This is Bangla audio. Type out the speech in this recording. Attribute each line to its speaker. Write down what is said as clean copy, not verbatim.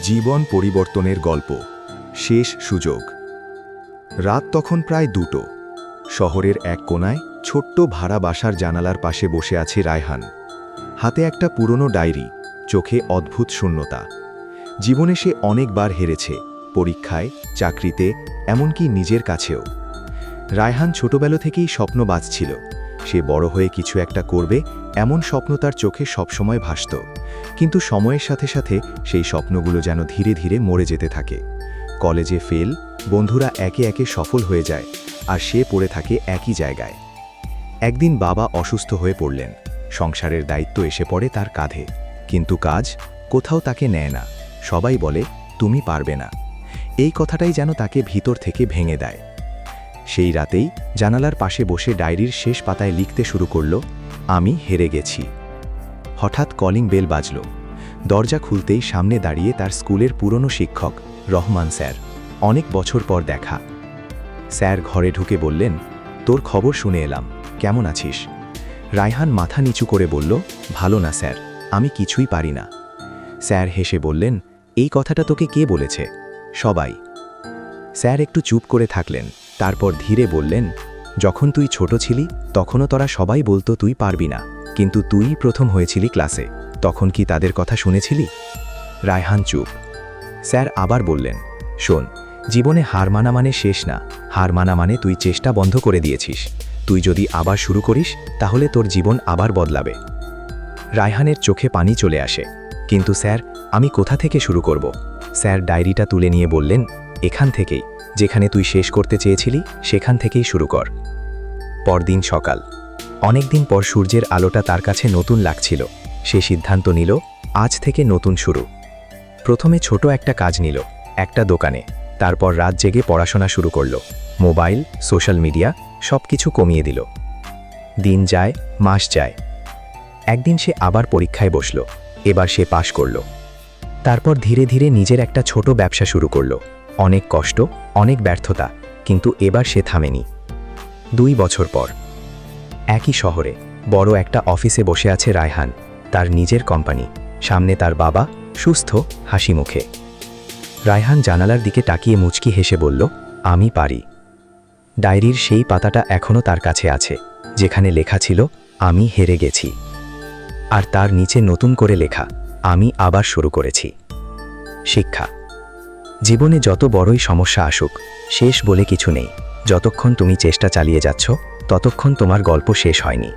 Speaker 1: জীবন পরিবর্তনের গল্প শেষ সুযোগ। রাত তখন প্রায় 2টো। শহরের এক কোনায় ছোট্ট ভাড়া বাসার জানালার পাশে বসে আছে রায়হান। হাতে একটা পুরনো ডায়েরি, চোখে অদ্ভুত শূন্যতা। জীবনে সে অনেকবার হেরেছে, পরীক্ষায়, চাকরিতে, এমনকি নিজের কাছেও। রায়হান ছোটবেলা থেকেই স্বপ্ন বাঁচছিল। সে বড় হয়ে কিছু একটা করবে, এমন স্বপ্ন তার চোখে সবসময় ভাসত। কিন্তু সময়ের সাথে সাথে সেই স্বপ্নগুলো যেন ধীরে ধীরে মরে যেতে থাকে। কলেজে ফেল, বন্ধুরা একে একে সফল হয়ে যায়, আর সে পড়ে থাকে একই জায়গায়। একদিন বাবা অসুস্থ হয়ে পড়লেন। সংসারের দায়িত্ব এসে পড়ে তার কাঁধে, কিন্তু কাজ কোথাও তাকে নেয় না। সবাই বলে, তুমি পারবে না। এই কথাটাই যেন তাকে ভিতর থেকে ভেঙে দেয়। সেই রাতেই জানালার পাশে বসে ডায়েরির শেষ পাতায় লিখতে শুরু করল, আমি হেরে গেছি। হঠাৎ কলিং বেল বাজল। দরজা খুলতেই সামনে দাঁড়িয়ে তার স্কুলের পুরনো শিক্ষক রহমান স্যার। অনেক বছর পর দেখা। স্যার ঘরে ঢুকে বললেন, তোর খবর শুনে এলাম, কেমন আছিস? রায়হান মাথা নিচু করে বলল, ভালো না স্যার, আমি কিছুই পারি না। স্যার হেসে বললেন, এই কথাটা তোকে কে বলেছে? সবাই। স্যার একটু চুপ করে থাকলেন, তারপর ধীরে বললেন, যখন তুই ছোট ছিলি তখনও তোরা সবাই বলতো তুই পারবি না, কিন্তু তুই প্রথম হয়েছিলি ক্লাসে, তখন কি তাদের কথা শুনেছিলি? রায়হান চুপ। স্যার আবার বললেন, শোন, জীবনে হার মানা মানে শেষ না, হার মানা মানে তুই চেষ্টা বন্ধ করে দিয়েছিস। তুই যদি আবার শুরু করিস তাহলে তোর জীবন আবার বদলাবে। রায়হানের চোখে পানি চলে আসে। কিন্তু স্যার, আমি কোথা থেকে শুরু করব? স্যার ডায়েরিটা তুলে নিয়ে বললেন, এখান থেকেই, যেখানে তুই শেষ করতে চেয়েছিলি সেখান থেকেই শুরু কর। পরদিন সকাল। অনেকদিন পর সূর্যের আলোটা তার কাছে নতুন লাগছিল। সে সিদ্ধান্ত নিল, আজ থেকে নতুন শুরু। প্রথমে ছোট একটা কাজ নিল, একটা দোকানে। তারপর রাত জেগে পড়াশোনা শুরু করল। মোবাইল, সোশ্যাল মিডিয়া সবকিছু কমিয়ে দিল। দিন যায়, মাস যায়। একদিন সে আবার পরীক্ষায় বসল। এবার সে পাশ করল। তারপর ধীরে ধীরে নিজের একটা ছোট ব্যবসা শুরু করল। অনেক কষ্ট, অনেক ব্যর্থতা, কিন্তু এবার সে থামেনি। 2 বছর পর একই শহরে বড় একটা অফিসে বসে আছে রায়হান। তার নিজের কোম্পানি, সামনে তার বাবা, সুস্থ, হাসি মুখে। রায়হান জানালার দিকে তাকিয়ে মুচকি হেসে বলল, আমি পারি। ডায়েরির সেই পাতাটা এখনও তার কাছে আছে, যেখানে লেখা ছিল, আমি হেরে গেছি। আর তার নিচে নতুন করে লেখা, আমি আবার শুরু করেছি। শিক্ষা। জীবনে যত বড়ই সমস্যা আসুক, শেষ বলে কিছু নেই। যতক্ষণ তুমি চেষ্টা চালিয়ে যাচ্ছ, ততক্ষণ তোমার গল্প শেষ হয়নি।